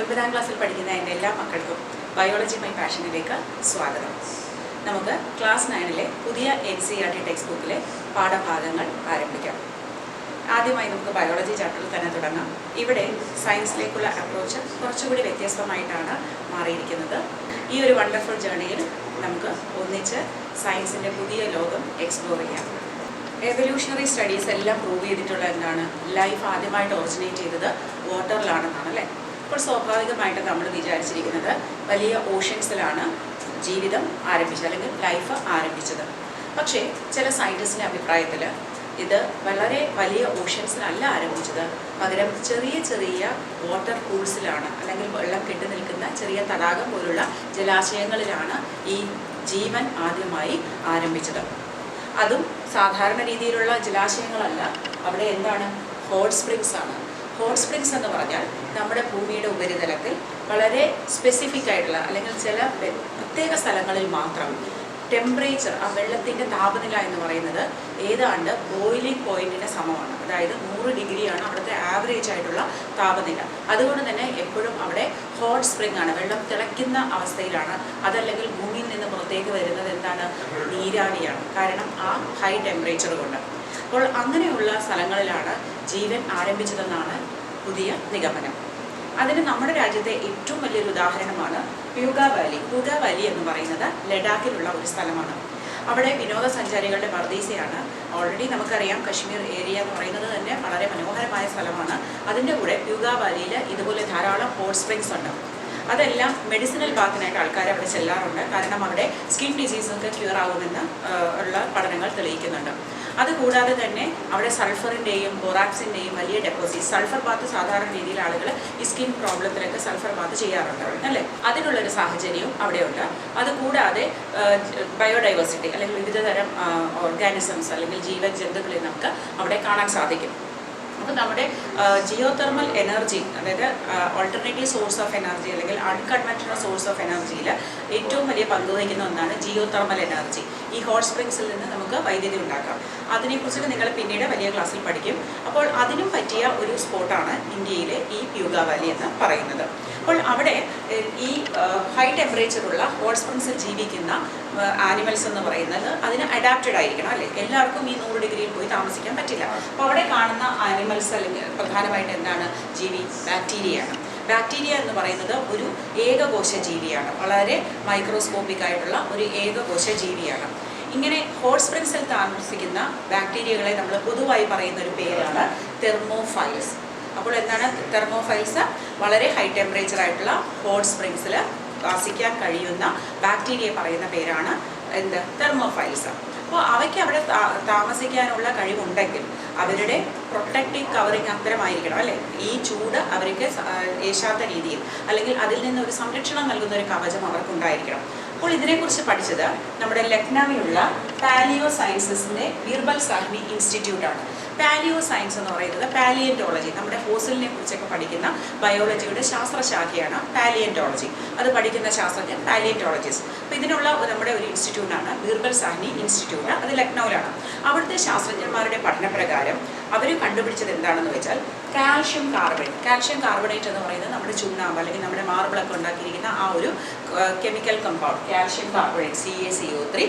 9ാം ക്ലാസ്സിൽ പഠിക്കുന്ന എൻ്റെ എല്ലാ മക്കൾക്കും ബയോളജി മൈ പാഷനിലേക്ക് സ്വാഗതം. നമുക്ക് ക്ലാസ് 9ലെ പുതിയ NCERT ടെക്സ്റ്റ് ബുക്കിലെ പാഠഭാഗങ്ങൾ ആരംഭിക്കാം. ആദ്യമായി നമുക്ക് ബയോളജി ചാപ്റ്ററിൽ തന്നെ തുടങ്ങാം. ഇവിടെ സയൻസിലേക്കുള്ള അപ്രോച്ച് കുറച്ചുകൂടി വ്യത്യസ്തമായിട്ടാണ് മാറിയിരിക്കുന്നത്. ഈ ഒരു വണ്ടർഫുൾ ജേർണിയിൽ നമുക്ക് ഒന്നിച്ച് സയൻസിൻ്റെ പുതിയ ലോകം എക്സ്പ്ലോർ ചെയ്യാം. എവല്യൂഷണറി സ്റ്റഡീസ് എല്ലാം പ്രൂവ് ചെയ്തിട്ടുള്ള എന്താണ്, ലൈഫ് ആദ്യമായിട്ട് ഒറിജിനേറ്റ് ചെയ്തത് വാട്ടറിലാണെന്നാണ് അല്ലേ. അപ്പോൾ സ്വാഭാവികമായിട്ട് നമ്മൾ വിചാരിച്ചിരിക്കുന്നത് വലിയ ഓഷ്യൻസിലാണ് ജീവിതം ആരംഭിച്ചത് അല്ലെങ്കിൽ ലൈഫ് ആരംഭിച്ചത്. പക്ഷേ ചില സയൻറ്റിസ്റ്റിൻ്റെ അഭിപ്രായത്തിൽ ഇത് വളരെ വലിയ ഓഷ്യൻസിലല്ല ആരംഭിച്ചത്, പകരം ചെറിയ ചെറിയ വാട്ടർ പൂൾസിലാണ് അല്ലെങ്കിൽ വെള്ളം കെട്ടി നിൽക്കുന്ന ചെറിയ തടാകം പോലുള്ള ജലാശയങ്ങളിലാണ് ഈ ജീവൻ ആദ്യമായി ആരംഭിച്ചത്. അതും സാധാരണ രീതിയിലുള്ള ജലാശയങ്ങളല്ല, അവിടെ എന്താണ്, ഹോട്ട് സ്പ്രിങ്സ് ആണ്. ഹോട്ട് സ്പ്രിങ്സ് എന്ന് പറഞ്ഞാൽ നമ്മുടെ ഭൂമിയുടെ ഉപരിതലത്തിൽ വളരെ സ്പെസിഫിക് ആയിട്ടുള്ള അല്ലെങ്കിൽ ചില പ്രത്യേക സ്ഥലങ്ങളിൽ മാത്രം ടെമ്പറേച്ചർ, ആ വെള്ളത്തിൻ്റെ താപനില എന്ന് പറയുന്നത് ഏതാണ്ട് ബോയിലിംഗ് പോയിന്റിന് സമമാണ്. അതായത് 100 ഡിഗ്രിയാണ് അവിടുത്തെ ആവറേജ് ആയിട്ടുള്ള താപനില. അതുകൊണ്ട് തന്നെ എപ്പോഴും അവിടെ ഹോട്ട് സ്പ്രിംഗ് ആണ്, വെള്ളം തിളയ്ക്കുന്ന അവസ്ഥയിലാണ്. അതല്ലെങ്കിൽ ഭൂമിയിൽ നിന്ന് പുറത്തേക്ക് വരുന്നത് എന്താണ്, നീരാവിയാണ്, കാരണം ആ ഹൈ ടെമ്പറേച്ചർ കൊണ്ട്. അപ്പോൾ അങ്ങനെയുള്ള സ്ഥലങ്ങളിലാണ് ജീവൻ ആരംഭിച്ചതെന്നാണ് പുതിയ നിഗമനം. അതിന് നമ്മുടെ രാജ്യത്തെ ഏറ്റവും വലിയൊരു ഉദാഹരണമാണ് പ്യൂഗ വാലി. പ്യൂഗ വാലി എന്ന് പറയുന്നത് ലഡാക്കിലുള്ള ഒരു സ്ഥലമാണ്. അവിടെ വിനോദസഞ്ചാരികളുടെ പർദീസയാണ്. ഓൾറെഡി നമുക്കറിയാം കശ്മീർ ഏരിയ എന്ന് പറയുന്നത് തന്നെ വളരെ മനോഹരമായ സ്ഥലമാണ്. അതിൻ്റെ കൂടെ പ്യൂഗ വാലിയിൽ ഇതുപോലെ ധാരാളം ഹോട്ട് സ്പ്രിങ്സ് ഉണ്ട്. അതെല്ലാം മെഡിസിനൽ ബാത്തിനായിട്ട് ആൾക്കാർ അവിടെ ചെല്ലാറുണ്ട്, കാരണം അവിടെ സ്കിൻ ഡിസീസൊക്കെ ക്യൂർ ആകുമെന്ന് ഉള്ള പഠനങ്ങൾ തെളിയിക്കുന്നുണ്ട്. അതുകൂടാതെ തന്നെ അവിടെ സൾഫറിൻ്റെയും ബോറാക്സിൻ്റെയും വലിയ ഡെപ്പോസിറ്റ്, സൾഫർ ബാത്ത് സാധാരണ രീതിയിൽ ആളുകൾ ഈ സ്കിൻ പ്രോബ്ലത്തിലൊക്കെ സൾഫർ ബാത്ത് ചെയ്യാറുണ്ട് അല്ലേ, അതിനുള്ളൊരു സാഹചര്യവും അവിടെയുണ്ട്. അതുകൂടാതെ ബയോഡൈവേഴ്സിറ്റി അല്ലെങ്കിൽ വിവിധതരം ഓർഗാനിസംസ് അല്ലെങ്കിൽ ജീവജന്തുക്കളെ നമുക്ക് അവിടെ കാണാൻ സാധിക്കും. അപ്പോൾ നമ്മുടെ ജിയോ തെർമൽ എനർജി, അതായത് ഓൾട്ടർനേറ്റീവ് സോഴ്സ് ഓഫ് എനർജി അല്ലെങ്കിൽ അൺകൺവെൻഷണൽ സോഴ്സ് ഓഫ് എനർജിയിൽ ഏറ്റവും വലിയ പങ്ക് വഹിക്കുന്ന ഒന്നാണ് ജിയോ തെർമൽ എനർജി. ഈ ഹോട്ട് സ്പ്രിങ്സിൽ നിന്ന് നമുക്ക് വൈദ്യുതി ഉണ്ടാക്കാം. അതിനെക്കുറിച്ചൊക്കെ നിങ്ങൾ പിന്നീട് വലിയ ക്ലാസ്സിൽ പഠിക്കും. അപ്പോൾ അതിനും പറ്റിയ ഒരു സ്പോട്ടാണ് ഇന്ത്യയിലെ ഈ പ്യൂഗ വാലി എന്ന് പറയുന്നത്. അപ്പോൾ അവിടെ ഈ ഹൈ ടെമ്പറേച്ചറുള്ള ഹോട്ട് സ്പ്രിങ്സിൽ ജീവിക്കുന്ന ആനിമൽസ് എന്ന് പറയുന്നത് അതിന് അഡാപ്റ്റഡ് ആയിരിക്കണം അല്ലേ. എല്ലാവർക്കും ഈ 100 ഡിഗ്രിയിൽ പോയി താമസിക്കാൻ പറ്റില്ല. അപ്പോൾ അവിടെ കാണുന്ന ആനിമൽസ് അല്ലെങ്കിൽ പ്രധാനമായിട്ട് എന്താണ്, ജീവി ബാക്ടീരിയയാണ്. ബാക്ടീരിയ എന്ന് പറയുന്നത് ഒരു ഏകകോശ ജീവിയാണ്, വളരെ മൈക്രോസ്കോപ്പിക് ആയിട്ടുള്ള ഒരു ഏകകോശ ജീവിയാണ്. ഇങ്ങനെ ഹോട്ട് സ്പ്രിങ്സിൽ താമസിക്കുന്ന ബാക്ടീരിയകളെ നമ്മൾ പൊതുവായി പറയുന്ന ഒരു പേരാണ് തെർമോഫൈൽസ്. അപ്പോൾ എന്താണ് തെർമോഫൈൽസ്? വളരെ ഹൈ ടെമ്പറേച്ചർ ആയിട്ടുള്ള ഹോട്ട് സ്പ്രിങ്സിൽ വസിക്കാൻ കഴിയുന്ന ബാക്ടീരിയയെ പറയുന്ന പേരാണ് എന്ത്, തെർമോഫൈൽസ്. അപ്പോൾ അവയ്ക്ക് അവിടെ താമസിക്കാനുള്ള കഴിവുണ്ടെങ്കിൽ അവരുടെ പ്രൊട്ടക്റ്റീവ് കവറിങ് അത്തരമായിരിക്കണം അല്ലേ. ഈ ചൂട് അവർക്ക് ഏശാത്ത രീതിയിൽ അല്ലെങ്കിൽ അതിൽ നിന്ന് ഒരു സംരക്ഷണം നൽകുന്ന ഒരു കവചം അവർക്കുണ്ടായിരിക്കണം. അപ്പോൾ ഇതിനെക്കുറിച്ച് പഠിച്ചത് നമ്മുടെ ലക്നൌവിലുള്ള പാലിയോ സയൻസസിൻ്റെ ബീർബൽ സാഹ്നി ഇൻസ്റ്റിറ്റ്യൂട്ടാണ്. പാലിയോ സയൻസ് എന്ന് പറയുന്നത് പാലിയൻറ്റോളജി, നമ്മുടെ ഫോസിലിനെ കുറിച്ചൊക്കെ പഠിക്കുന്ന ബയോളജിയുടെ ശാസ്ത്രശാഖയാണ് പാലിയൻറ്റോളജി. അത് പഠിക്കുന്ന ശാസ്ത്രജ്ഞൻ പാലിയൻറ്റോളജിസ്റ്റ്. അപ്പോൾ ഇതിനുള്ള നമ്മുടെ ഒരു ഇൻസ്റ്റിറ്റ്യൂട്ടാണ് ബീർബൽ സാഹ്നി ഇൻസ്റ്റിറ്റ്യൂട്ട്, അത് ലക്നൌവിലാണ്. അവിടുത്തെ ശാസ്ത്രജ്ഞന്മാരുടെ പഠനപ്രകാരം അവർ കണ്ടുപിടിച്ചത് എന്താണെന്ന് വെച്ചാൽ കാൽഷ്യം കാർബണേറ്റ്. കാൽഷ്യം കാർബണേറ്റ് എന്ന് പറയുന്നത് നമ്മുടെ ചുണ്ണാമ്പ് അല്ലെങ്കിൽ നമ്മുടെ മാർബിളൊക്കെ ഉണ്ടാക്കിയിരിക്കുന്ന ആ ഒരു chemical compound calcium carbonate CaCO3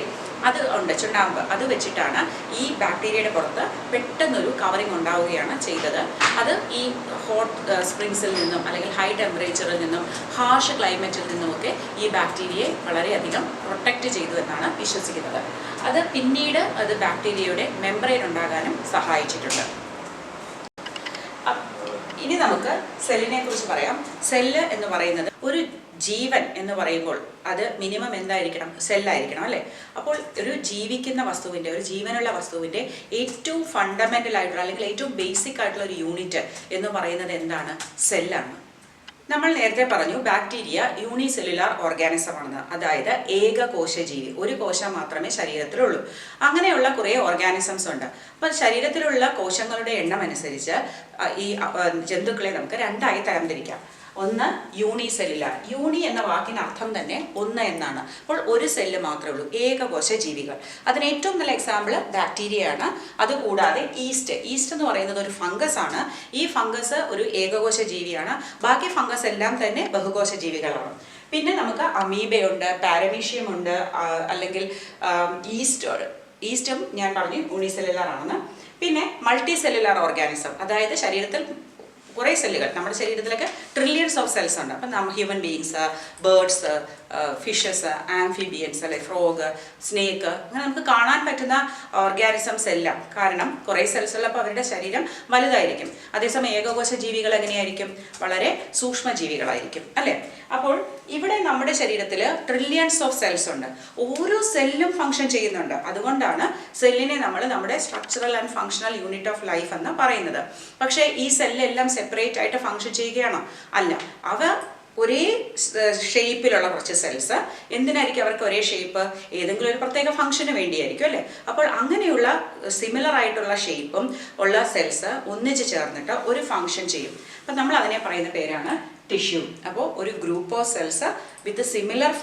അത് ഉണ്ട്, ചുണ്ണാമ്പ്. അത് വെച്ചിട്ടാണ് ഈ ബാക്ടീരിയയുടെ പുറത്ത് പെട്ടെന്നൊരു കവറിങ് ഉണ്ടാവുകയാണ് ചെയ്തത്. അത് ഈ ഹോട്ട് സ്പ്രിങ്സിൽ നിന്നും അല്ലെങ്കിൽ ഹൈ ടെമ്പറേച്ചറിൽ നിന്നും ഹാർഷ് ക്ലൈമറ്റിൽ നിന്നുമൊക്കെ ഈ ബാക്ടീരിയയെ വളരെയധികം പ്രൊട്ടക്റ്റ് ചെയ്തു എന്നാണ് വിശ്വസിക്കുന്നത്. അത് പിന്നീട് അത് ബാക്ടീരിയയുടെ മെംബ്രെയിൻ ഉണ്ടാകാനും സഹായിച്ചിട്ടുണ്ട്. ഇനി നമുക്ക് സെല്ലിനെ കുറിച്ച് പറയാം. സെല്ല് എന്ന് പറയുന്നത് ഒരു ജീവൻ എന്ന് പറയുമ്പോൾ അത് മിനിമം എന്തായിരിക്കണം, സെല്ലായിരിക്കണം അല്ലേ. അപ്പോൾ ഒരു ജീവിക്കുന്ന വസ്തുവിൻ്റെ, ഒരു ജീവനുള്ള വസ്തുവിൻ്റെ ഏറ്റവും ഫണ്ടമെൻ്റൽ ആയിട്ടുള്ള അല്ലെങ്കിൽ ഏറ്റവും ബേസിക് ആയിട്ടുള്ള ഒരു യൂണിറ്റ് എന്ന് പറയുന്നത് എന്താണ്, സെല്ലാണ്. നമ്മൾ നേരത്തെ പറഞ്ഞു ബാക്ടീരിയ യൂണിസെല്ലുലാർ ഓർഗാനിസം ആണെന്ന്, അതായത് ഏകകോശജീവി, ഒരു കോശം മാത്രമേ ശരീരത്തിലുള്ളൂ. അങ്ങനെയുള്ള കുറേ ഓർഗാനിസംസ് ഉണ്ട്. അപ്പോൾ ശരീരത്തിലുള്ള കോശങ്ങളുടെ എണ്ണം അനുസരിച്ച് ഈ ജന്തുക്കളെ നമുക്ക് 2ആയി തരംതിരിക്കാം. ഒന്ന് യൂണിസെല്ലുലാർ. യൂണി എന്ന വാക്കിന് അർത്ഥം തന്നെ ഒന്ന് എന്നാണ്. അപ്പോൾ ഒരു സെല്ല് മാത്രമേ ഉള്ളൂ, ഏകകോശ ജീവികൾ. അതിന് ഏറ്റവും നല്ല എക്സാമ്പിൾ ബാക്ടീരിയയാണ്. അതുകൂടാതെ ഈസ്റ്റ് എന്ന് പറയുന്നത് ഒരു ഫംഗസ് ആണ്. ഈ ഫംഗസ് ഒരു ഏകകോശ ജീവിയാണ്. ബാക്കി ഫംഗസ് എല്ലാം തന്നെ ബഹുകോശ ജീവികളാണ്. പിന്നെ നമുക്ക് അമീബയുണ്ട്, പാരമീഷ്യം ഉണ്ട്, അല്ലെങ്കിൽ ഈസ്റ്റും ഞാൻ പറഞ്ഞു യൂണിസെല്ലുലാർ ആണെന്ന്. പിന്നെ മൾട്ടി സെല്ലുലാർ ഓർഗാനിസം, അതായത് ശരീരത്തിൽ കുറേ സെല്ലുകൾ, നമ്മുടെ ശരീരത്തിലൊക്കെ ട്രില്യൺസ് ഓഫ് സെൽസ് ഉണ്ട്. അപ്പം human beings, birds, fishes, amphibians, അല്ലെ ഫ്രോഗ്, സ്നേക്ക്, അങ്ങനെ നമുക്ക് കാണാൻ പറ്റുന്ന ഓർഗാനിസംസ് എല്ലാം. കാരണം കുറേ സെൽസ് ഉള്ളപ്പോൾ അവരുടെ ശരീരം വലുതായിരിക്കും. അതേസമയം ഏകകോശ ജീവികൾ എങ്ങനെയായിരിക്കും? വളരെ സൂക്ഷ്മജീവികളായിരിക്കും, അല്ലേ? അപ്പോൾ ഇവിടെ നമ്മുടെ ശരീരത്തിൽ ട്രില്യൺസ് ഓഫ് സെൽസ് ഉണ്ട്. ഓരോ സെല്ലും ഫങ്ഷൻ ചെയ്യുന്നുണ്ട്. അതുകൊണ്ടാണ് സെല്ലിനെ നമ്മൾ നമ്മുടെ structural and functional unit of life എന്ന് പറയുന്നത്. പക്ഷേ ഈ സെല്ലെല്ലാം സെപ്പറേറ്റ് ആയിട്ട് ഫങ്ഷൻ ചെയ്യുകയാണോ? അല്ല. അവ ഒരേ ഷേപ്പിലുള്ള കുറച്ച് സെൽസ്. എന്തിനായിരിക്കും അവർക്ക് ഒരേ ഷേപ്പ്? ഏതെങ്കിലും ഒരു പ്രത്യേക ഫംഗ്ഷന് വേണ്ടിയായിരിക്കും, അല്ലേ? അപ്പോൾ അങ്ങനെയുള്ള സിമിലർ ആയിട്ടുള്ള ഷേപ്പും ഉള്ള സെൽസ് ഒന്നിച്ച് ചേർന്നിട്ട് ഒരു ഫംഗ്ഷൻ ചെയ്യും. അപ്പം നമ്മൾ അതിനെ പറയുന്ന പേരാണ് ടിഷ്യൂ. അപ്പോൾ ഒരു group of cells with similar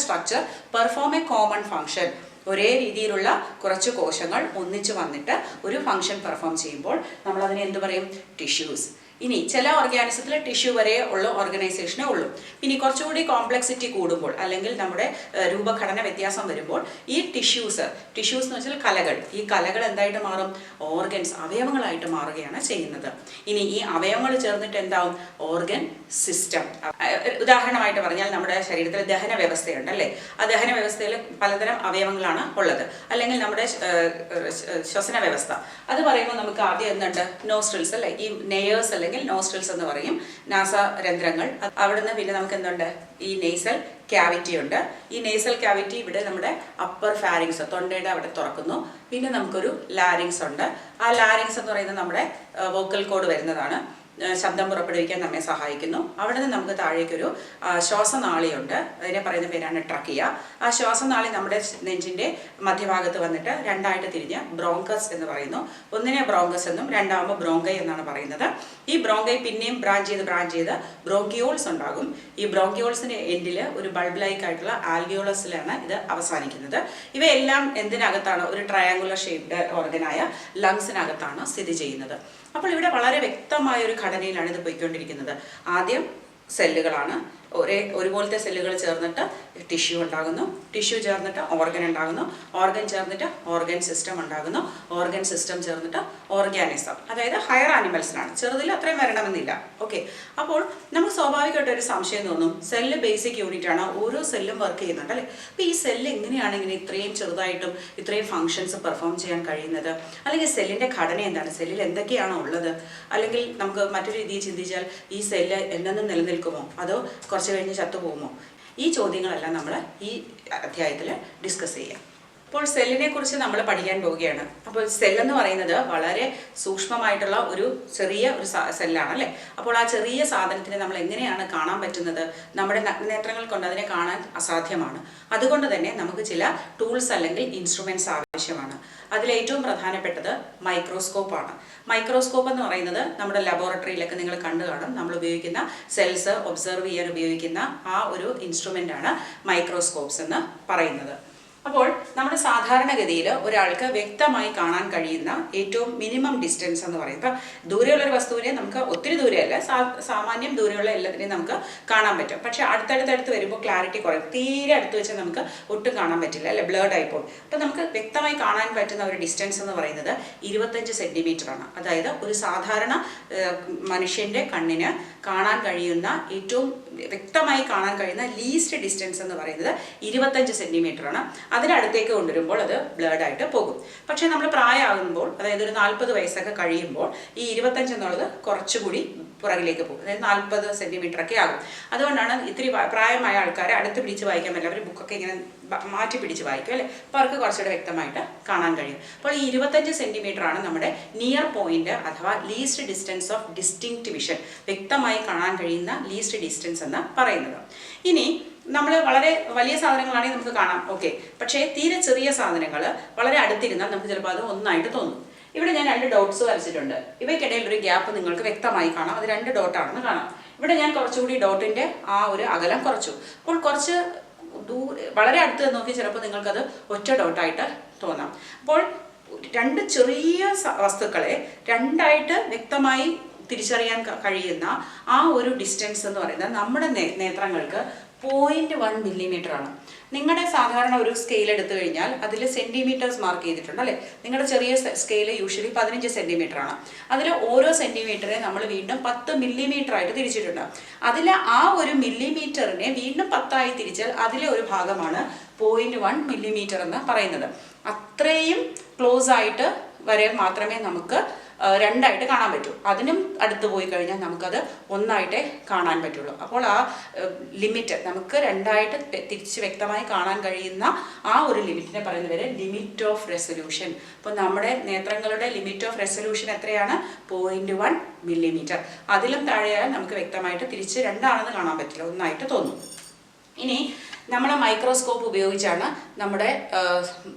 structure perform A common function. ഒരേ രീതിയിലുള്ള കുറച്ച് കോശങ്ങൾ ഒന്നിച്ച് വന്നിട്ട് ഒരു ഫംഗ്ഷൻ പെർഫോം ചെയ്യുമ്പോൾ നമ്മൾ അതിനെ എന്ത് പറയും? ടിഷ്യൂസ്. ഇനി ചില ഓർഗാനിസത്തിൽ ടിഷ്യൂ വരെ ഉള്ള ഓർഗനൈസേഷനേ ഉള്ളൂ. ഇനി കുറച്ചുകൂടി കോംപ്ലക്സിറ്റി കൂടുമ്പോൾ, അല്ലെങ്കിൽ നമ്മുടെ രൂപഘടന വ്യത്യാസം വരുമ്പോൾ, ഈ ടിഷ്യൂസ് എന്ന് വെച്ചാൽ കലകൾ, ഈ കലകൾ എന്തായിട്ട് മാറും? ഓർഗൻസ്, അവയവങ്ങളായിട്ട് മാറുകയാണ് ചെയ്യുന്നത്. ഇനി ഈ അവയവങ്ങൾ ചേർന്നിട്ട് എന്താവും? Organ system. ഉദാഹരണമായിട്ട് പറഞ്ഞാൽ നമ്മുടെ ശരീരത്തിൽ ദഹന വ്യവസ്ഥയുണ്ട്, അല്ലേ? ആ ദഹന വ്യവസ്ഥയിൽ പലതരം അവയവങ്ങളാണ് ഉള്ളത്. അല്ലെങ്കിൽ നമ്മുടെ ശ്വസന വ്യവസ്ഥ, അത് പറയുമ്പോൾ നമുക്ക് ആദ്യം എന്തുണ്ട്? നോസ്ട്രിൽസ്, അല്ലേ? ഈ നെയേഴ്സ് അല്ലെങ്കിൽ നോസ്ട്രിൽസ് എന്ന് പറയും, നാസാരന്ധ്രങ്ങൾ. അവിടുന്ന് പിന്നെ നമുക്ക് എന്തുണ്ട്? ഈ നെയ്സൽ ക്യാവിറ്റി ഉണ്ട്. ഈ നെയ്സൽ ക്യാവിറ്റി ഇവിടെ നമ്മുടെ അപ്പർ ഫാരിങ്സ്, തൊണ്ടയുടെ അവിടെ തുറക്കുന്നു. പിന്നെ നമുക്കൊരു ലാരിങ്സ് ഉണ്ട്. ആ ലാരിങ്സ് എന്ന് പറയുന്നത് നമ്മുടെ വോക്കൽ കോഡ് വരുന്നതാണ്, ശബ്ദം പുറപ്പെടുവിക്കാൻ നമ്മെ സഹായിക്കുന്നു. അവിടെ നിന്ന് നമുക്ക് താഴേക്കൊരു ശ്വാസനാളിയുണ്ട്. അതിനെ പറയുന്ന പേരാണ് ട്രക്കിയ. ആ ശ്വാസനാളി നമ്മുടെ നെഞ്ചിൻ്റെ മധ്യഭാഗത്ത് വന്നിട്ട് രണ്ടായിട്ട് തിരിഞ്ഞ് ബ്രോങ്കസ് എന്ന് പറയുന്നു. ഒന്നിനെ ബ്രോങ്കസ് എന്നും രണ്ടാകുമ്പോൾ ബ്രോങ്കൈ എന്നാണ് പറയുന്നത്. ഈ ബ്രോങ്കൈ പിന്നെയും ബ്രാഞ്ച് ചെയ്ത് ബ്രോങ്കിയോൾസ് ഉണ്ടാകും. ഈ ബ്രോങ്കിയോൾസിൻ്റെ എൻഡിൽ ഒരു ബൾബ് ലൈക്ക് ആയിട്ടുള്ള ആൽവിയോളസിലാണ് ഇത് അവസാനിക്കുന്നത്. ഇവയെല്ലാം എന്തിനകത്താണ്? ഒരു ട്രയാങ്കുലർ ഷേപ്ഡ് ഓർഗനായ ലങ്സിനകത്താണ് സ്ഥിതി ചെയ്യുന്നത്. അപ്പോൾ ഇവിടെ വളരെ വ്യക്തമായ ഒരു ഘടനയിലാണ് ഇത് പോയിക്കൊണ്ടിരിക്കുന്നത്. ആദ്യം സെല്ലുകളാണ്, ഒരുപോലത്തെ സെല്ലുകൾ ചേർന്നിട്ട് ടിഷ്യൂ ഉണ്ടാകുന്നു, ടിഷ്യൂ ചേർന്നിട്ട് ഓർഗൻ ഉണ്ടാകുന്നു, ഓർഗൻ ചേർന്നിട്ട് ഓർഗൻ സിസ്റ്റം ഉണ്ടാകുന്നു, ഓർഗൻ സിസ്റ്റം ചേർന്നിട്ട് ഓർഗാനിസം. അതായത് ഹയർ ആനിമൽസിനാണ്, ചെറുതിൽ അത്രയും വരണമെന്നില്ല. ഓക്കെ. അപ്പോൾ നമുക്ക് സ്വാഭാവികമായിട്ട് ഒരു സംശയം തോന്നും, സെല്ല് ബേസിക് യൂണിറ്റ് ആണ്, ഓരോ സെല്ലും വർക്ക് ചെയ്യുന്നുണ്ട്, അല്ലേ? അപ്പോൾ ഈ സെല്ല് എങ്ങനെയാണ് ഇങ്ങനെ ഇത്രയും ചെറുതായിട്ടും ഇത്രയും ഫങ്ഷൻസ് പെർഫോം ചെയ്യാൻ കഴിയുന്നത്? അല്ലെങ്കിൽ സെല്ലിൻ്റെ ഘടന എന്താണ്? സെല്ലിൽ എന്തൊക്കെയാണോ ഉള്ളത്? അല്ലെങ്കിൽ നമുക്ക് മറ്റൊരു രീതിയിൽ ചിന്തിച്ചാൽ ഈ സെല്ല് എന്നെന്നും നിലനിൽക്കുമോ, അതോ കുറച്ച് കഴിഞ്ഞ് ചത്തുപോകുമോ? ഈ ചോദ്യങ്ങളെല്ലാം നമ്മൾ ഈ അധ്യായത്തിൽ ഡിസ്കസ് ചെയ്യാം. അപ്പോൾ സെല്ലിനെ കുറിച്ച് നമ്മൾ പഠിക്കാൻ പോവുകയാണ്. അപ്പോൾ സെല്ലെന്ന് പറയുന്നത് വളരെ സൂക്ഷ്മമായിട്ടുള്ള ഒരു ചെറിയ ഒരു സെല്ലാണ്, അല്ലേ? അപ്പോൾ ആ ചെറിയ സാധനത്തിനെ നമ്മൾ എങ്ങനെയാണ് കാണാൻ പറ്റുന്നത്? നമ്മുടെ നഗ്നനേത്രങ്ങൾ കൊണ്ട് അതിനെ കാണാൻ അസാധ്യമാണ്. അതുകൊണ്ട് തന്നെ നമുക്ക് ചില ടൂൾസ് അല്ലെങ്കിൽ ഇൻസ്ട്രുമെൻറ്റ്സ് ആവശ്യമാണ്. അതിലേറ്റവും പ്രധാനപ്പെട്ടത് മൈക്രോസ്കോപ്പാണ്. മൈക്രോസ്കോപ്പ് എന്ന് പറയുന്നത് നമ്മുടെ ലബോറട്ടറിയിലൊക്കെ നിങ്ങൾ കണ്ടു കാണും. നമ്മൾ ഉപയോഗിക്കുന്ന സെൽസ് ഒബ്സർവ് ചെയ്യാൻ ഉപയോഗിക്കുന്ന ആ ഒരു ഇൻസ്ട്രുമെൻ്റാണ് മൈക്രോസ്കോപ്സ് എന്ന് പറയുന്നത്. അപ്പോൾ നമ്മുടെ സാധാരണഗതിയിൽ ഒരാൾക്ക് വ്യക്തമായി കാണാൻ കഴിയുന്ന ഏറ്റവും മിനിമം ഡിസ്റ്റൻസ് എന്ന് പറയും. ഇപ്പം ദൂരെയുള്ളൊരു വസ്തുവിനെ നമുക്ക് ഒത്തിരി ദൂരെയല്ല, സാമാന്യം ദൂരെയുള്ള എല്ലാത്തിനെയും നമുക്ക് കാണാൻ പറ്റും. പക്ഷേ അടുത്തടുത്തടുത്ത് വരുമ്പോൾ ക്ലാരിറ്റി കുറയും. തീരെ അടുത്ത് വെച്ചാൽ നമുക്ക് ഒട്ടും കാണാൻ പറ്റില്ല, അല്ലെ? ബ്ലേർഡ് ആയിപ്പോൾ. അപ്പം നമുക്ക് വ്യക്തമായി കാണാൻ പറ്റുന്ന ഒരു ഡിസ്റ്റൻസ് എന്ന് പറയുന്നത് 25 സെൻറ്റിമീറ്റർ ആണ്. അതായത് ഒരു സാധാരണ മനുഷ്യൻ്റെ കണ്ണിന് കാണാൻ കഴിയുന്ന ഏറ്റവും വ്യക്തമായി കാണാൻ കഴിയുന്ന ലീസ്റ്റ് ഡിസ്റ്റൻസ് എന്ന് പറയുന്നത് 25 സെൻറ്റിമീറ്റർ ആണ്. അതിനടുത്തേക്ക് കൊണ്ടുവരുമ്പോൾ അത് ബ്ലേർഡ് ആയിട്ട് പോകും. പക്ഷേ നമ്മൾ പ്രായമാകുമ്പോൾ, അതായത് ഒരു 40 വയസ്സൊക്കെ കഴിയുമ്പോൾ ഈ 25 എന്നുള്ളത് കുറച്ചുകൂടി പുറകിലേക്ക് പോകും. അതായത് 40 സെൻറ്റിമീറ്റർ ഒക്കെ ആകും. അതുകൊണ്ടാണ് ഇത്തിരി പ്രായമായ ആൾക്കാരെ അടുത്ത് പിടിച്ച് വായിക്കാൻ പറ്റില്ല. അവർ ബുക്കൊക്കെ ഇങ്ങനെ മാറ്റി പിടിച്ച് വായിക്കും, അല്ലേ? അപ്പോൾ അവർക്ക് കുറച്ചുകൂടെ വ്യക്തമായിട്ട് കാണാൻ കഴിയും. അപ്പോൾ ഈ 25 സെൻറ്റിമീറ്റർ ആണ് നമ്മുടെ നിയർ പോയിന്റ് അഥവാ least distance of distinct vision, വ്യക്തമായി കാണാൻ കഴിയുന്ന ലീസ്റ്റ് ഡിസ്റ്റൻസ് എന്ന് പറയുന്നത്. ഇനി നമ്മൾ വളരെ വലിയ സാധനങ്ങളാണെങ്കിൽ നമുക്ക് കാണാം, ഓക്കെ. പക്ഷേ തീരെ ചെറിയ സാധനങ്ങൾ വളരെ അടുത്തിരുന്നാൽ നമുക്ക് ചിലപ്പോൾ അത് ഒന്നായിട്ട് തോന്നും. ഇവിടെ ഞാൻ 2 ഡോട്ട്സ് വരച്ചിട്ടുണ്ട്. ഇവയ്ക്കിടയിൽ ഒരു ഗ്യാപ്പ് നിങ്ങൾക്ക് വ്യക്തമായി കാണാം. അത് 2 ഡോട്ടാണെന്ന് കാണാം. ഇവിടെ ഞാൻ കുറച്ചുകൂടി ഡോട്ടിൻ്റെ ആ ഒരു അകലം കുറച്ചു. അപ്പോൾ കുറച്ച് വളരെ അടുത്ത് നോക്കി ചിലപ്പോൾ നിങ്ങൾക്കത് ഒറ്റ ഡോട്ടായിട്ട് തോന്നാം. അപ്പോൾ രണ്ട് ചെറിയ വസ്തുക്കളെ രണ്ടായിട്ട് വ്യക്തമായി തിരിച്ചറിയാൻ കഴിയുന്ന ആ ഒരു ഡിസ്റ്റൻസ് എന്ന് പറയുന്നത് നമ്മുടെ നേത്രങ്ങൾക്ക് 0.1 മില്ലിമീറ്റർ ആണ്. നിങ്ങളുടെ സാധാരണ ഒരു സ്കെയിൽ എടുത്തു കഴിഞ്ഞാൽ അതിൽ സെൻറ്റിമീറ്റേഴ്സ് മാർക്ക് ചെയ്തിട്ടുണ്ട് അല്ലേ? നിങ്ങളുടെ ചെറിയ സ്കെയിൽ യൂഷ്വലി 15 സെൻറ്റിമീറ്റർ ആണ്. അതിൽ ഓരോ സെൻറ്റിമീറ്ററെ നമ്മൾ വീണ്ടും 10 മില്ലിമീറ്റർ ആയിട്ട് തിരിച്ചിട്ടുണ്ട്. അതിൽ ആ ഒരു മില്ലിമീറ്ററിനെ വീണ്ടും 10 തിരിച്ചാൽ അതിലെ ഒരു ഭാഗമാണ് 0.1 മില്ലിമീറ്റർ എന്ന് പറയുന്നത്. അത്രയും ക്ലോസ് ആയിട്ട് വരെ മാത്രമേ നമുക്ക് രണ്ടായിട്ട് കാണാൻ പറ്റൂ. അതിനും അടുത്ത് പോയി കഴിഞ്ഞാൽ നമുക്കത് ഒന്നായിട്ടേ കാണാൻ പറ്റുള്ളൂ. അപ്പോൾ ആ ലിമിറ്റ് നമുക്ക് രണ്ടായിട്ട് തിരിച്ച് വ്യക്തമായി കാണാൻ കഴിയുന്ന ആ ഒരു ലിമിറ്റിനെ പറയുന്ന പേര് ലിമിറ്റ് ഓഫ് റെസൊല്യൂഷൻ. അപ്പോൾ നമ്മുടെ നേത്രങ്ങളുടെ ലിമിറ്റ് ഓഫ് റെസൊല്യൂഷൻ എത്രയാണ്? 0.1 മില്ലിമീറ്റർ. അതിലും താഴെയായാൽ നമുക്ക് വ്യക്തമായിട്ട് തിരിച്ച് രണ്ടാണെന്ന് കാണാൻ പറ്റില്ല, ഒന്നായിട്ട് തോന്നും. ഇനി നമ്മൾ മൈക്രോസ്കോപ്പ് ഉപയോഗിച്ചാണ് നമ്മുടെ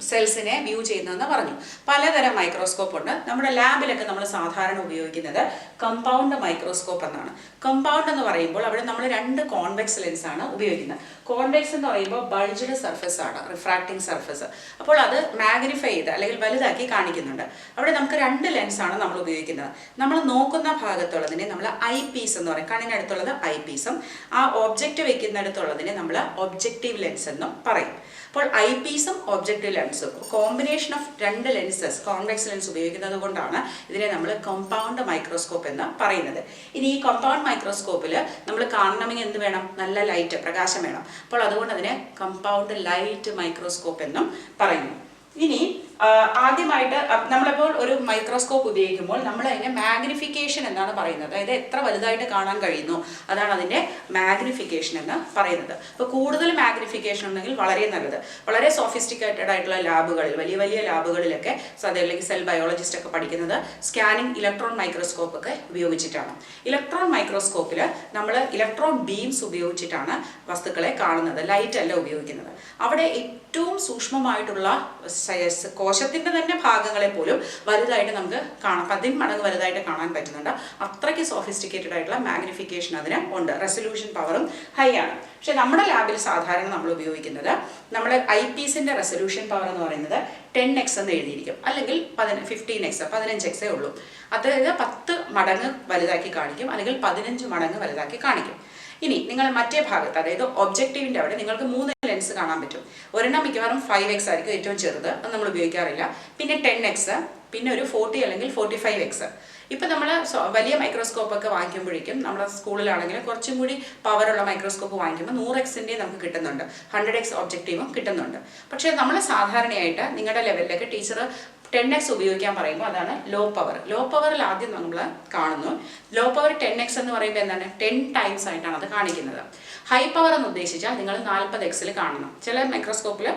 സെൽസിനെ വ്യൂ ചെയ്യുന്നതെന്ന് പറഞ്ഞു. പലതരം മൈക്രോസ്കോപ്പ് ഉണ്ട്. നമ്മുടെ ലാബിലൊക്കെ നമ്മൾ സാധാരണ ഉപയോഗിക്കുന്നത് കമ്പൗണ്ട് മൈക്രോസ്കോപ്പ് എന്നാണ്. കമ്പൗണ്ട് എന്ന് പറയുമ്പോൾ അവിടെ നമ്മൾ 2 കോൺവെക്സ് ലെൻസ് ആണ് ഉപയോഗിക്കുന്നത്. കോൺവെക്സ് എന്ന് പറയുമ്പോൾ ബൾജ്ഡ് സർഫസ് ആണ്, റിഫ്രാക്റ്റിംഗ് സർഫസ്. അപ്പോൾ അത് മാഗ്നിഫൈ ചെയ്ത് അല്ലെങ്കിൽ വലുതാക്കി കാണിക്കുന്നുണ്ട്. അവിടെ നമുക്ക് 2 ലെൻസാണ് നമ്മൾ ഉപയോഗിക്കുന്നത്. നമ്മൾ നോക്കുന്ന ഭാഗത്തുള്ളതിനെ നമ്മൾ ഐ പീസ് എന്ന് പറയും. കണ്ണിനടുത്തുള്ളത് ഐ പീസും ആ ഒബ്ജക്റ്റ് വെക്കുന്നിടത്തുള്ളതിനെ നമ്മൾ ഒബ്ജക്റ്റീവ് ലെൻസ് എന്നും പറയും. അപ്പോൾ ഐ പീസും ഒബ്ജക്റ്റീവ് ലെൻസും combination of 2 lenses convex lens ഉപയോഗിക്കുന്നത് കൊണ്ടാണ് ഇതിനെ നമ്മൾ കമ്പൗണ്ട് മൈക്രോസ്കോപ്പ് എന്ന് പറയുന്നത്. ഇനി ഈ കമ്പൗണ്ട് മൈക്രോസ്കോപ്പിൽ നമ്മൾ കാണണമെങ്കിൽ എന്ത് വേണം? നല്ല ലൈറ്റ്, പ്രകാശം വേണം. അപ്പോൾ അതുകൊണ്ട് അതിനെ കമ്പൗണ്ട് ലൈറ്റ് മൈക്രോസ്കോപ്പ് എന്നും പറയുന്നു. ഇനി ആദ്യമായിട്ട് നമ്മളിപ്പോൾ ഒരു മൈക്രോസ്കോപ്പ് ഉപയോഗിക്കുമ്പോൾ നമ്മൾ അതിനെ മാഗ്നിഫിക്കേഷൻ എന്നാണ് പറയുന്നത്. അതായത് എത്ര വലുതായിട്ട് കാണാൻ കഴിയുന്നു അതാണ് അതിൻ്റെ മാഗ്നിഫിക്കേഷൻ എന്ന് പറയുന്നത്. അപ്പോൾ കൂടുതൽ മാഗ്നിഫിക്കേഷൻ ഉണ്ടെങ്കിൽ വളരെ നല്ലത്. വളരെ സോഫിസ്റ്റിക്കേറ്റഡ് ആയിട്ടുള്ള ലാബുകളിൽ, വലിയ വലിയ ലാബുകളിലൊക്കെ അല്ലെങ്കിൽ സെൽ ബയോളജിസ്റ്റ് ഒക്കെ പഠിക്കുന്നത് സ്കാനിങ് ഇലക്ട്രോൺ മൈക്രോസ്കോപ്പ് ഒക്കെ ഉപയോഗിച്ചിട്ടാണ്. ഇലക്ട്രോൺ മൈക്രോസ്കോപ്പിൽ നമ്മൾ ഇലക്ട്രോൺ ബീംസ് ഉപയോഗിച്ചിട്ടാണ് വസ്തുക്കളെ കാണുന്നത്, ലൈറ്റ് അല്ല ഉപയോഗിക്കുന്നത്. അവിടെ ഏറ്റവും സൂക്ഷ്മമായിട്ടുള്ള കോശത്തിൻ്റെ തന്നെ ഭാഗങ്ങളെ പോലും വലുതായിട്ട് നമുക്ക് കാണാം, 10 മടങ്ങ് വലുതായിട്ട് കാണാൻ പറ്റുന്നുണ്ട്. അത്രയ്ക്ക് സോഫിസ്റ്റിക്കേറ്റഡ് ആയിട്ടുള്ള മാഗ്നിഫിക്കേഷൻ അതിന് ഉണ്ട്. റെസൊല്യൂഷൻ പവറും ഹൈ ആണ്. പക്ഷെ നമ്മുടെ ലാബിൽ സാധാരണ നമ്മൾ ഉപയോഗിക്കുന്നത് നമ്മുടെ ഐ പീസിൻ്റെ റെസൊല്യൂഷൻ പവർ എന്ന് പറയുന്നത് 10x എന്ന് എഴുതിയിരിക്കും, അല്ലെങ്കിൽ 15x 15x ഉള്ളൂ. അതായത് 10 മടങ്ങ് വലുതാക്കി കാണിക്കും, അല്ലെങ്കിൽ 15 മടങ്ങ് വലുതാക്കി കാണിക്കും. ഇനി നിങ്ങൾ മറ്റേ ഭാഗത്ത്, അതായത് ഒബ്ജക്റ്റീവിൻ്റെ അവിടെ നിങ്ങൾക്ക് 3 ലെൻസ് കാണാൻ പറ്റും. ഒരെണ്ണം മിക്കവാറും 5x ആയിരിക്കും, ഏറ്റവും ചെറുത്, അത് നമ്മൾ ഉപയോഗിക്കാറില്ല. പിന്നെ 10x, പിന്നെ ഒരു 40 അല്ലെങ്കിൽ 45x. ഇപ്പം നമ്മൾ വലിയ മൈക്രോസ്കോപ്പൊക്കെ വാങ്ങിക്കുമ്പോഴേക്കും നമ്മുടെ സ്കൂളിലാണെങ്കിൽ കുറച്ചും കൂടി പവറുള്ള മൈക്രോസ്കോപ്പ് വാങ്ങിക്കുമ്പോൾ 100x നമുക്ക് കിട്ടുന്നുണ്ട്, 100x ഒബ്ജക്റ്റീവും കിട്ടുന്നുണ്ട്. പക്ഷേ നമ്മൾ സാധാരണയായിട്ട് നിങ്ങളുടെ ലെവലിലേക്ക് ടീച്ചർ 10x ഉപയോഗിക്കാൻ പറയുമ്പോൾ അതാണ് ലോ പവർ. ലോ പവറിൽ ആദ്യം നമ്മൾ കാണുന്നു. ലോ പവർ 10x എന്ന് പറയുമ്പോൾ എന്താണ്? 10 ടൈംസ് ആയിട്ടാണ് അത് കാണിക്കുന്നത്. ഹൈ പവർ എന്ന് ഉദ്ദേശിച്ചാൽ നിങ്ങൾ 40x കാണണം. ചില മൈക്രോസ്കോപ്പിൽ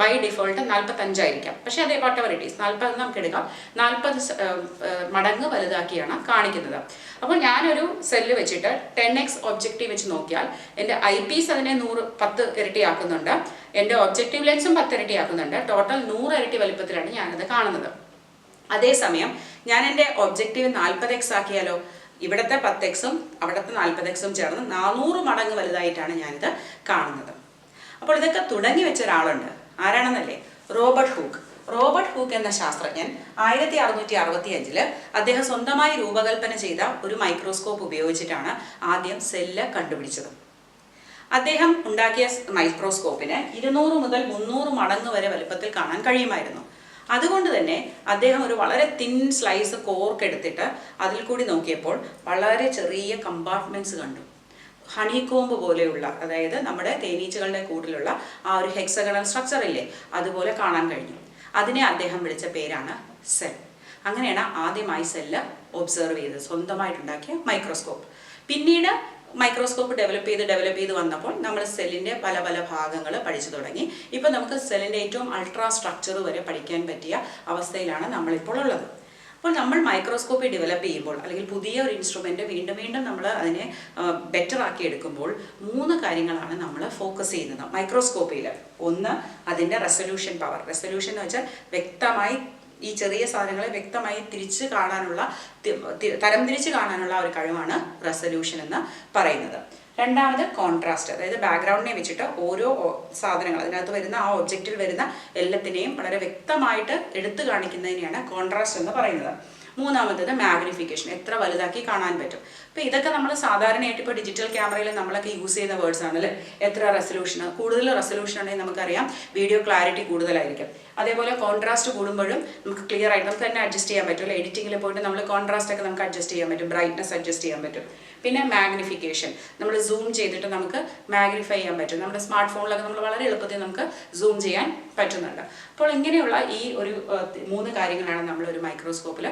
ബൈ ഡിഫോൾട്ട് 45 ആയിരിക്കാം. പക്ഷേ അതേ വാട്ട് എവർ ഇറ്റ് ഈസ് 40 നമുക്ക് എടുക്കാം. 40 മടങ്ങ് വലുതാക്കിയാണ് കാണിക്കുന്നത്. അപ്പോൾ ഞാനൊരു സെല്ല് വെച്ചിട്ട് 10x ഒബ്ജക്റ്റീവ് വെച്ച് നോക്കിയാൽ എൻ്റെ ഐ പീസ് അതിനെ 10 ഇരട്ടിയാക്കുന്നുണ്ട്, എൻ്റെ ഒബ്ജക്റ്റീവ് ലെൻസും 10 ഇരട്ടിയാക്കുന്നുണ്ട്. ടോട്ടൽ 100 ഇരട്ടി വലുപ്പത്തിലാണ് ഞാനത് കാണുന്നത്. അതേസമയം ഞാൻ എൻ്റെ ഒബ്ജക്റ്റീവ് 40x ആക്കിയാലോ, ഇവിടുത്തെ 10xും അവിടുത്തെ 40xും ചേർന്ന് 400 മടങ്ങ് വലുതായിട്ടാണ് ഞാനിത് കാണുന്നത്. അപ്പോൾ ഇതൊക്കെ തുടങ്ങി വെച്ച ഒരാളുണ്ട്. ആരാണെന്നല്ലേ? Robert Hooke. റോബർട്ട് ഹൂക്ക് എന്ന ശാസ്ത്രജ്ഞൻ 1665 അദ്ദേഹം സ്വന്തമായി രൂപകൽപ്പന ചെയ്ത ഒരു മൈക്രോസ്കോപ്പ് ഉപയോഗിച്ചിട്ടാണ് ആദ്യം സെല്ല് കണ്ടുപിടിച്ചത്. അദ്ദേഹം ഉണ്ടാക്കിയ മൈക്രോസ്കോപ്പിന് 200 മുതൽ 300 മടങ്ങ് വരെ വലുപ്പത്തിൽ കാണാൻ കഴിയുമായിരുന്നു. അതുകൊണ്ട് തന്നെ അദ്ദേഹം ഒരു വളരെ തിൻ സ്ലൈസ് കോർക്ക് എടുത്തിട്ട് അതിൽ കൂടി നോക്കിയപ്പോൾ വളരെ ചെറിയ കമ്പാർട്ട്മെൻറ്റ്സ് കണ്ടു. ഹണികോംബ് പോലെയുള്ള, അതായത് നമ്മുടെ തേനീച്ചകളുടെ കൂട്ടിലുള്ള ആ ഒരു ഹെക്സഗണൽ സ്ട്രക്ചർ ഇല്ലേ, അതുപോലെ കാണാൻ കഴിഞ്ഞു. അതിനെ അദ്ദേഹം വിളിച്ച പേരാണ് സെൽ. അങ്ങനെയാണ് ആദ്യമായി സെല്ല് ഒബ്സർവ് ചെയ്തത്, സ്വന്തമായിട്ടുണ്ടാക്കിയ മൈക്രോസ്കോപ്പ്. പിന്നീട് മൈക്രോസ്കോപ്പ് ഡെവലപ്പ് ചെയ്ത് വന്നപ്പോൾ നമ്മൾ സെല്ലിൻ്റെ പല പല ഭാഗങ്ങൾ പഠിച്ചു തുടങ്ങി. ഇപ്പം നമുക്ക് സെല്ലിൻ്റെ ഏറ്റവും അൾട്രാ സ്ട്രക്ചർ വരെ പഠിക്കാൻ പറ്റിയ അവസ്ഥയിലാണ് നമ്മളിപ്പോൾ ഉള്ളത്. അപ്പോൾ നമ്മൾ മൈക്രോസ്കോപ്പി ഡെവലപ്പ് ചെയ്യുമ്പോൾ, അല്ലെങ്കിൽ പുതിയ ഒരു ഇൻസ്ട്രുമെൻറ്റ് വീണ്ടും നമ്മൾ അതിനെ ബെറ്റർ ആക്കി എടുക്കുമ്പോൾ 3 കാര്യങ്ങളാണ് നമ്മൾ ഫോക്കസ് ചെയ്യുന്നത് മൈക്രോസ്കോപ്പിയിൽ. ഒന്ന്, അതിൻ്റെ റെസൊല്യൂഷൻ പവർ. റെസൊല്യൂഷൻ എന്ന് വെച്ചാൽ വ്യക്തമായി ഈ ചെറിയ സാധനങ്ങളെ വ്യക്തമായി തിരിച്ച് കാണാനുള്ള തരംതിരിച്ച് കാണാനുള്ള ഒരു കഴിവാണ് റെസൊല്യൂഷൻ എന്ന് പറയുന്നത്. രണ്ടാമത് കോൺട്രാസ്റ്റ്, അതായത് ബാക്ക്ഗ്രൗണ്ടിനെ വെച്ചിട്ട് ഓരോ സാധനങ്ങൾ അതിനകത്ത് വരുന്ന ആ ഒബ്ജക്റ്റിൽ വരുന്ന എല്ലാത്തിനെയും വളരെ വ്യക്തമായിട്ട് എടുത്തു കാണിക്കുന്നതിനെയാണ് കോൺട്രാസ്റ്റ് എന്ന് പറയുന്നത്. മൂന്നാമത്തേത് മാഗ്നിഫിക്കേഷൻ, എത്ര വലുതാക്കി കാണാൻ പറ്റും. അപ്പോൾ ഇതൊക്കെ നമ്മൾ സാധാരണയായിട്ട് ഇപ്പോൾ ഡിജിറ്റൽ ക്യാമറയിൽ നമ്മളൊക്കെ യൂസ് ചെയ്യുന്ന വേർഡ്സ് ആണ് അല്ലേ. എത്ര റെസൊല്യൂഷൻ, കൂടുതൽ റെസൊല്യൂഷൻ ഉണ്ടെങ്കിൽ നമുക്കറിയാം വീഡിയോ ക്ലാരിറ്റി കൂടുതലായിരിക്കും. അതേപോലെ കോൺട്രാസ്റ്റ് കൂടുമ്പോഴും നമുക്ക് ക്ലിയർ ആയിട്ട് നമുക്ക് തന്നെ അഡ്ജസ്റ്റ് ചെയ്യാൻ പറ്റും. എഡിറ്റിങ്ങിൽ പോയിട്ട് നമ്മൾ കോൺട്രാസ്റ്റ് ഒക്കെ നമുക്ക് അഡ്ജസ്റ്റ് ചെയ്യാൻ പറ്റും, ബ്രൈറ്റ്നസ് അഡ്ജസ്റ്റ് ചെയ്യാൻ പറ്റും. പിന്നെ മാഗ്നിഫിക്കേഷൻ, നമ്മൾ സൂം ചെയ്തിട്ട് നമുക്ക് മാഗ്നിഫൈ ചെയ്യാൻ പറ്റും. നമ്മുടെ സ്മാർട്ട് ഫോണിലൊക്കെ നമ്മൾ വളരെ എളുപ്പത്തിൽ നമുക്ക് സൂം ചെയ്യാൻ പറ്റുന്നുണ്ട്. അപ്പോൾ ഇങ്ങനെയുള്ള ഈ ഒരു 3 കാര്യങ്ങളാണ് നമ്മൾ ഒരു മൈക്രോസ്കോപ്പിൽ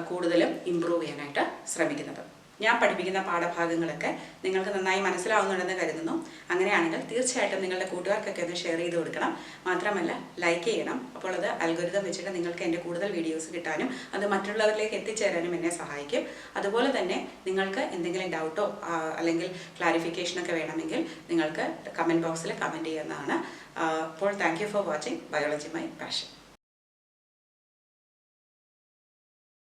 കൂടുതലും ഇമ്പ്രൂവ് ചെയ്യാനായിട്ട് ശ്രമിക്കുന്നത്. ഞാൻ പഠിപ്പിക്കുന്ന പാഠഭാഗങ്ങളൊക്കെ നിങ്ങൾക്ക് നന്നായി മനസ്സിലാവുന്നുണ്ടെന്ന് കരുതുന്നു. അങ്ങനെയാണെങ്കിൽ തീർച്ചയായിട്ടും നിങ്ങളുടെ കൂട്ടുകാർക്കൊക്കെ ഒന്ന് ഷെയർ ചെയ്ത് കൊടുക്കണം. മാത്രമല്ല ലൈക്ക് ചെയ്യണം. അപ്പോൾ അത് അൽഗോരിതം വെച്ചിട്ട് നിങ്ങൾക്ക് എൻ്റെ കൂടുതൽ വീഡിയോസ് കിട്ടാനും അത് മറ്റുള്ളവരിലേക്ക് എത്തിച്ചേരാനും എന്നെ സഹായിക്കും. അതുപോലെ തന്നെ നിങ്ങൾക്ക് എന്തെങ്കിലും ഡൗട്ടോ അല്ലെങ്കിൽ ക്ലാരിഫിക്കേഷനൊക്കെ വേണമെങ്കിൽ നിങ്ങൾക്ക് കമൻറ്റ് ബോക്സിൽ കമൻറ്റ് ചെയ്യുന്നതാണ്. അപ്പോൾ thank you for watching biology my passion.